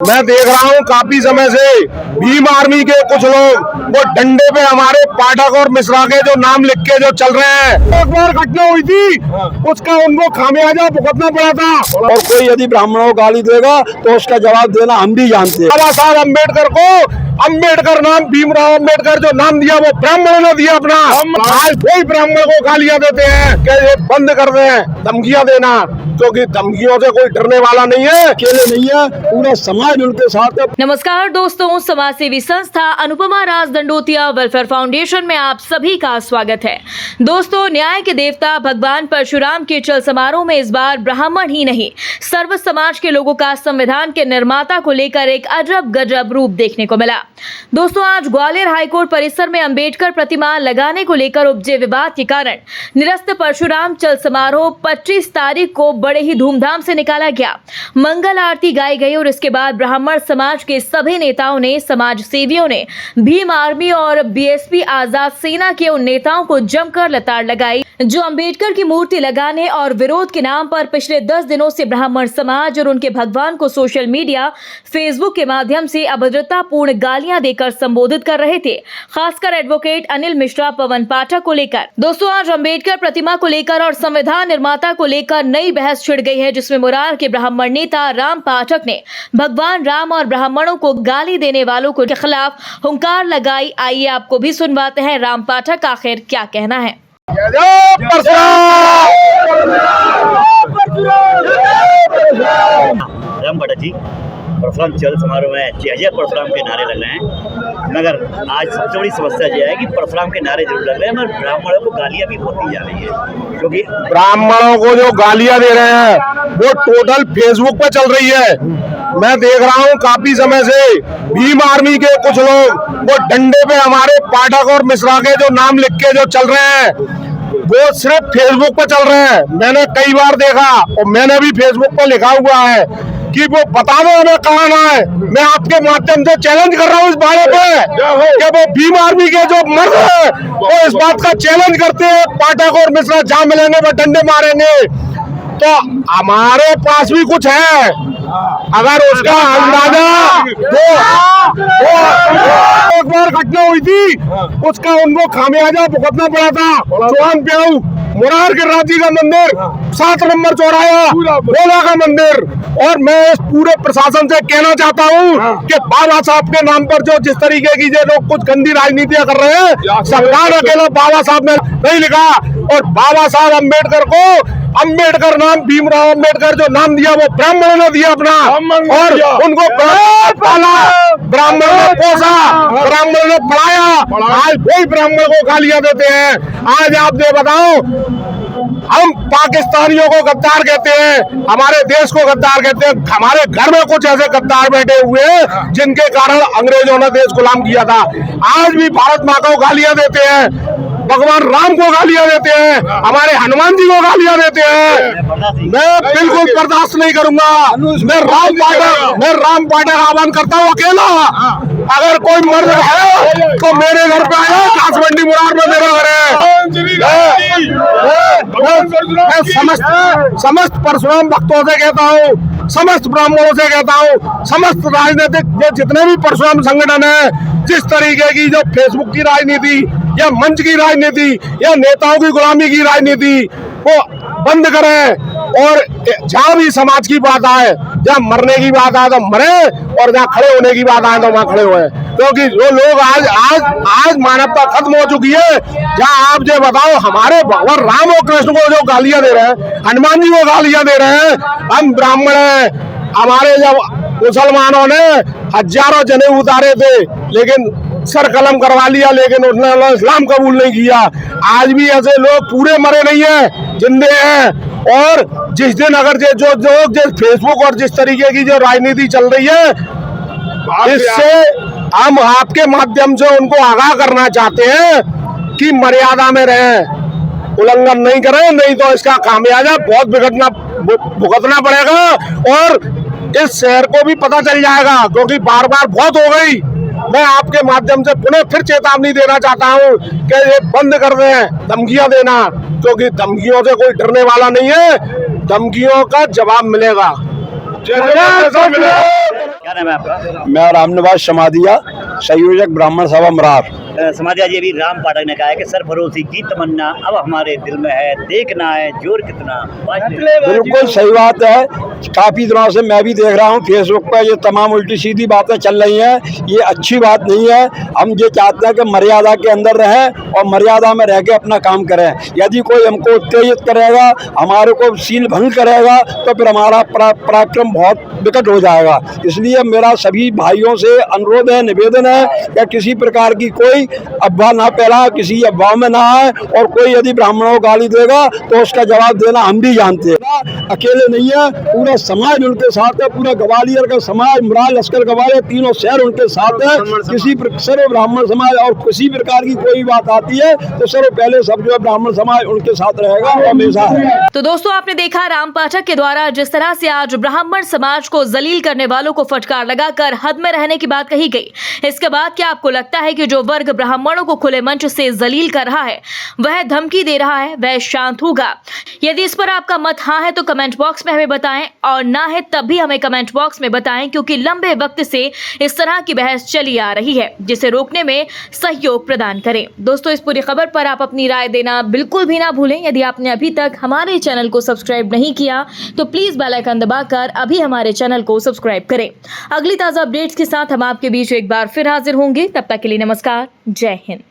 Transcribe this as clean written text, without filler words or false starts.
मैं देख रहा हूँ काफी समय से भीम आर्मी के कुछ लोग वो डंडे पे हमारे पाठक और मिश्रा के जो नाम लिख के जो चल रहे हैं। एक बार घटना हुई थी, उसका उनको खामियाजा भुगतना पड़ा था। और कोई यदि ब्राह्मणों को गाली देगा तो उसका जवाब देना हम भी जानते हैं। बाबा साहब अम्बेडकर को अम्बेडकर नाम भीमराव अम्बेडकर जो नाम दिया वो ब्राह्मणों ने दिया अपना। आज वही ब्राह्मण को गालियां देते हैं कि ये बंद कर दें धमकियां देना, क्योंकि धमकियों से कोई डरने वाला नहीं है, अकेले नहीं है, पूरा समाज उनके साथ है। नमस्कार दोस्तों, समाज सेवी संस्था अनुपमा राज दंडोतिया वेलफेयर फाउंडेशन में आप सभी का स्वागत है। दोस्तों, न्याय के देवता भगवान परशुराम के चल समारोह में इस बार ब्राह्मण ही नहीं सर्व समाज के लोगों का संविधान के निर्माता को लेकर एक अजब गजब रूप देखने को मिला। दोस्तों, आज ग्वालियर हाईकोर्ट परिसर में अंबेडकर प्रतिमा लगाने को लेकर उपजे विवाद के कारण निरस्त परशुराम चल समारोह 25 तारीख को बड़े ही धूमधाम से निकाला गया। मंगल आरती गाई गई और इसके बाद ब्राह्मण समाज के सभी नेताओं ने, समाज सेवियों ने भीम आर्मी और बीएसपी आजाद सेना के उन नेताओं को जमकर लताड़ लगाई जो अंबेडकर की मूर्ति लगाने और विरोध के नाम पर पिछले 10 दिनों से ब्राह्मण समाज और उनके भगवान को सोशल मीडिया, फेसबुक के माध्यम से अभद्रतापूर्ण गालियां देकर संबोधित कर रहे थे, खासकर एडवोकेट अनिल मिश्रा, पवन पाठक को लेकर। दोस्तों, आज अंबेडकर प्रतिमा को लेकर और संविधान निर्माता को लेकर नई बहस छिड़ गई है, जिसमें मुरार के ब्राह्मण नेता राम पाठक ने भगवान राम और ब्राह्मणों को गाली देने वालों के खिलाफ हुंकार लगाई। आइए आपको भी सुनवाते हैं राम पाठक का आखिर क्या कहना है। राम पाठक जी परशुराम चल समारोह में जय जय परशुराम के नारे लग रहे हैं, मगर आज सबसे बड़ी समस्या यह है कि परशुराम के नारे जरूर लग रहे हैं मगर ब्राह्मणों को गालियां भी बहुत दी जा रही है, क्योंकि ब्राह्मणों को जो गालियां दे रहे हैं वो टोटल फेसबुक पे चल रही है। मैं देख रहा हूँ काफी समय से भीम आर्मी के कुछ लोग वो डंडे पे हमारे पाठक और मिश्रा के जो नाम लिख के जो चल रहे हैं वो सिर्फ फेसबुक पे चल रहे हैं। मैंने कई बार देखा और मैंने भी फेसबुक पे लिखा हुआ है कि वो बता दो हमें कहाँ ना है। मैं आपके माध्यम से चैलेंज कर रहा हूँ इस बारे पे कि वो भीम आर्मी के जो मर्द है वो इस बात का चैलेंज करते हैं पाठक और मिश्रा जहाँ मिलेंगे वो डंडे मारेंगे। तो हमारे पास भी कुछ है, अगर उसका अंदाजा एक बार घटना हुई थी, उसका उनको खामियाजा भुगतना पड़ा था। चौहान प्याऊ मुरार के राजी का मंदिर, 7 नंबर चौराहा भोला का मंदिर। और मैं इस पूरे प्रशासन से कहना चाहता हूँ कि बाबा साहब के नाम पर जो जिस तरीके की जो लोग कुछ गंदी राजनीतियां कर रहे हैं, सरकार अकेला बाबा साहब ने नहीं लिखा। और बाबा साहब अम्बेडकर को अम्बेडकर नाम भीमराव अम्बेडकर जो नाम दिया वो ब्राह्मणों ने दिया अपना, और उनको पाला, ब्राह्मणों ने पोसा, ब्राह्मणों ने पढ़ाया। आज वही ब्राह्मण को गालियां देते हैं। आज आप ये बताओ, हम पाकिस्तानियों को गद्दार कहते हैं, हमारे देश को गद्दार कहते हैं। हमारे घर में कुछ ऐसे गद्दार बैठे हुए हैं जिनके कारण अंग्रेजों ने देश गुलाम किया था। आज भी भारत माँ को गालियां देते हैं, भगवान राम को गालियां देते हैं, हमारे हनुमान जी को गालियां देते हैं। मैं बिल्कुल बर्दाश्त नहीं करूंगा। मैं राम पाठक आह्वान करता हूँ अकेला, अगर कोई मर्द है तो मेरे घर पे आया, कासमंडी मुरार में मेरा घर है। मैं समस्त परशुराम भक्तों से कहता हूँ, समस्त ब्राह्मणों से कहता हूँ, समस्त राजनीतिक जितने भी परशुराम संगठन है, जिस तरीके की जो फेसबुक की राजनीति या मंच की राजनीति या नेताओं की गुलामी की राजनीति वो बंद करें। और जहाँ भी समाज की बात आए, जहाँ मरने की बात आए तो मरे, और जहाँ खड़े होने की बात आए तो वहाँ खड़े हुए। क्योंकि जो लोग आज मानवता खत्म हो चुकी है। जहाँ आप जो बताओ, हमारे भगवान राम और कृष्ण को जो गालियां दे रहे हैं, हनुमान जी को गालियां दे रहे हैं, हम ब्राह्मण हैं। हमारे जब मुसलमानों ने हजारों जने उतारे थे लेकिन सर कलम करवा लिया, लेकिन उन्होंने इस्लाम कबूल नहीं किया। आज भी ऐसे लोग पूरे मरे नहीं है, जिंदे हैं। और जिस दिन अगर जो फेसबुक और जिस तरीके की जो राजनीति चल रही है, इससे हम आपके माध्यम से उनको आगाह करना चाहते हैं कि मर्यादा में रहें, उल्लंघन नहीं करें, नहीं तो इसका खामियाजा बहुत भुगतना पड़ेगा। और इस शहर को भी पता चल जाएगा, क्योंकि बार बार बहुत हो गई। मैं आपके माध्यम से पुनः फिर चेतावनी देना चाहता हूँ कि ये बंद कर दें धमकियां देना, क्योंकि धमकियों से कोई डरने वाला नहीं है। धमकियों का जवाब मिलेगा। क्या नाम है आपका? मैं रामनिवास समाधिया, संयोजक ब्राह्मण सभा मरार। समाधिया जी, अभी राम पाठक ने कहा है कि सरफरोशी की तमन्ना अब हमारे दिल में है, देखना है जोर कितना। बिल्कुल सही बात है। काफी दिनों से मैं भी देख रहा हूँ फेसबुक पर ये तमाम उल्टी सीधी बातें चल रही हैं। ये अच्छी बात नहीं है। हम ये चाहते हैं कि मर्यादा के अंदर रहें और मर्यादा में रह के अपना काम करें। यदि कोई हमको उत्तेजित करेगा, हमारे को सील भंग करेगा, तो फिर हमारा पराक्रम बहुत विकट हो जाएगा। इसलिए मेरा सभी भाइयों से अनुरोध है, निवेदन है कि किसी प्रकार की कोई अफवाह ना फैला, किसी अफवाह में ना आए, और कोई यदि ब्राह्मणों को गाली देगा तो उसका जवाब देना हम भी जानते हैं। अकेले नहीं है, पूरा समाज उनके साथ है, पूरा ग्वालियर का समाज, मुरार लश्कर ग्वालियर तीनों शहर उनके साथ है। किसी सर्व ब्राह्मण समाज और किसी प्रकार की कोई बात आती है तो सर्व पहले सब जो है ब्राह्मण समाज उनके साथ रहेगा और हमेशा है। तो दोस्तों, आपने देखा राम पाठक के द्वारा जिस तरह से आज ब्राह्मण समाज को जलील करने वालों को फटकार लगाकर हद में रहने की बात कही गई। इसके बाद क्या आपको लगता है कि जो वर्ग ब्राह्मणों को खुले मंच से जलील कर रहा है, वह धमकी दे रहा है, वह शांत होगा? यदि इस पर आपका मत हाँ है तो कमेंट बॉक्स में हमें बताएं, और ना है तब भी हमें कमेंट बॉक्स में बताएं, क्योंकि लंबे वक्त से इस तरह की बहस चली आ रही है, जिसे रोकने में सहयोग प्रदान करें। दोस्तों, इस पूरी खबर पर आप अपनी राय देना बिल्कुल भी ना भूलें। यदि आपने अभी तक हमारे चैनल को सब्सक्राइब नहीं किया तो प्लीज बेल आइकन दबाकर अभी हमारे चैनल को सब्सक्राइब करें। अगली ताजा अपडेट्स के साथ हम आपके बीच एक बार फिर हाजिर होंगे। तब तक के लिए नमस्कार, जय हिंद।